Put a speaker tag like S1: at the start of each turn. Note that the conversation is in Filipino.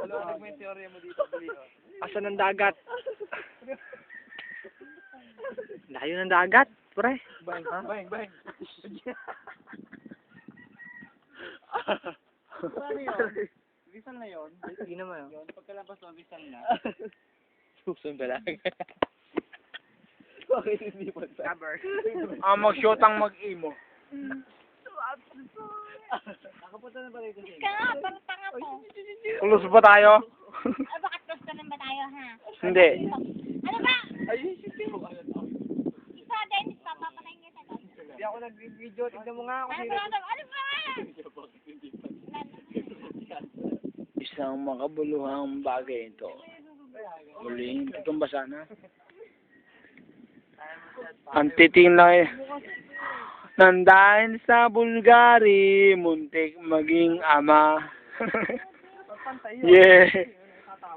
S1: Ano mo yung teorya mo dito?
S2: Asan ang dagat? Layo ng dagat, pre.
S1: Bang, bang, bang. Ano yun? Rizal na yun?
S2: Hindi naman.
S1: Yun, pagkalabas mo, Rizal na.
S2: Susun ba lang?
S1: Bakit hindi pa sa?
S2: Mag-shoot ang mag-imo.
S1: Nakapunta na ba rito sa inyo?
S3: Ka, parang tanga po.
S2: Kulus ba tayo?
S3: Ay, baka close ka na ba tayo, ha?
S2: Hindi.
S3: Ano ba?
S1: Ay, sipin mo.
S3: Isa, Dennis, papapatayin kita.
S1: Hindi ako nag-video. Tignan mo nga ako.
S3: Ano ba? Ano ba?
S2: Isang makabuluhang bagay ito. Muling tutumba sana. Ang titing lang nandahin sa Bulgari, muntik maging ama.
S1: Pagpantay yun.
S2: Yeah.